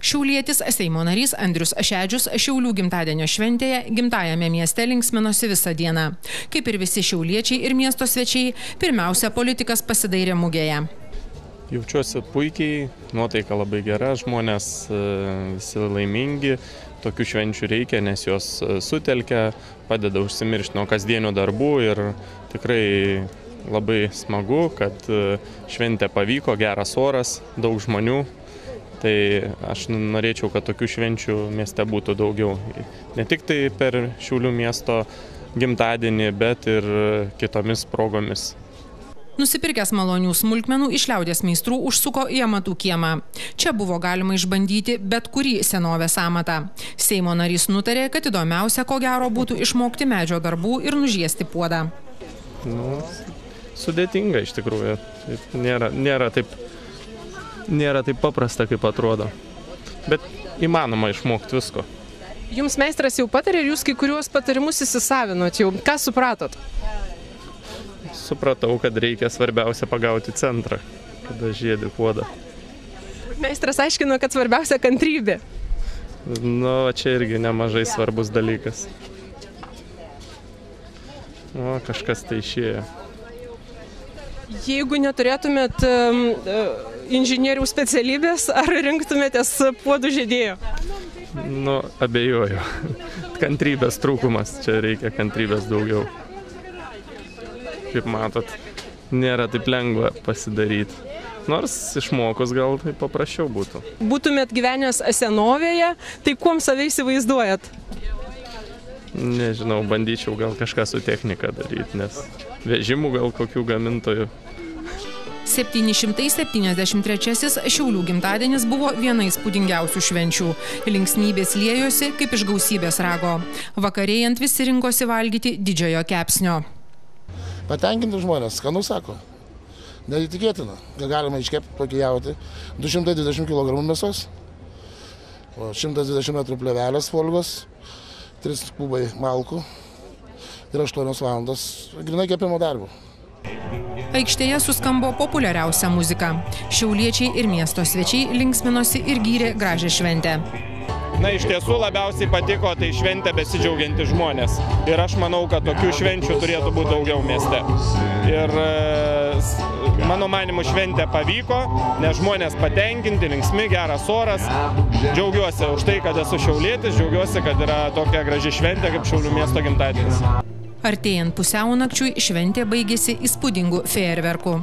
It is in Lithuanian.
Šiaulietis Seimo narys Andrius Šedžius Šiaulių gimtadienio šventėje gimtajame mieste linksminosi visą dieną. Kaip ir visi šiauliečiai ir miesto svečiai, pirmiausia, politikas pasidairė mugėje. Jaučiuosi puikiai, nuotaika labai gera, žmonės visi laimingi, tokių švenčių reikia, nes jos sutelkia, padeda užsimiršti nuo kasdienių darbų ir tikrai labai smagu, kad šventė pavyko, geras oras, daug žmonių. Tai aš norėčiau, kad tokių švenčių mieste būtų daugiau. Ne tik tai per Šiaulių miesto gimtadienį, bet ir kitomis progomis. Nusipirkęs malonių smulkmenų iš liaudies meistrų užsuko į amatų kiemą. Čia buvo galima išbandyti bet kurį senovės amatą. Seimo narys nutarė, kad įdomiausia, ko gero, būtų išmokti medžio darbų ir nužiesti puodą. Sudėtinga iš tikrųjų. Nėra taip paprasta, kaip atrodo. Bet įmanoma išmokti visko. Jums meistras jau patarė ir jūs kai kuriuos patarimus įsisavinot jau. Ką supratot? Supratau, kad reikia svarbiausia pagauti centrą, kada žiedi puodą. Meistras aiškino, kad svarbiausia kantrybė. Čia irgi nemažai svarbus dalykas. Kažkas tai išėjo. Jeigu neturėtumėt inžinierių specialybės, ar rinktumėtės puodų žiedėjo? Abejoju. Kantrybės trūkumas, čia reikia kantrybės daugiau. Kaip matot, nėra taip lengva pasidaryti. Nors išmokus gal tai paprasčiau būtų. Būtumėt gyvenęs senovėje, tai kuom save įsivaizduojat? Nežinau, bandyčiau gal kažką su technika daryti, nes vežimų gal kokių gamintojų. 773 Šiaulių gimtadienis buvo viena įspūdingiausių švenčių. Linksmybės liejosi kaip iš gausybės rago. Vakarėjant visi rinkosi valgyti didžiojo kepsnio. Patenkinti žmonės, skanu sako. Neįtikėtina, kad galima iškepti tokį jautį. 220 kg mėsos, 120 m plėvelės folgos, 3 kubai malkų ir 8 valandos grynai kepimo darbo. Aikštėje suskambo populiariausia muzika. Šiauliečiai ir miesto svečiai linksminosi ir gyrė gražią šventę. Iš tiesų labiausiai patiko tai šventę besidžiaugiantys žmonės. Ir aš manau, kad tokių švenčių turėtų būti daugiau mieste. Ir mano manymu šventė pavyko, nes žmonės patenkinti, linksmi, geras oras. Džiaugiuosi už tai, kad esu šiaulietis, džiaugiuosi, kad yra tokia graži šventė kaip Šiaulių miesto gimtadienis. Artėjant pusiaunakčiui šventė baigėsi įspūdingu fejerverku.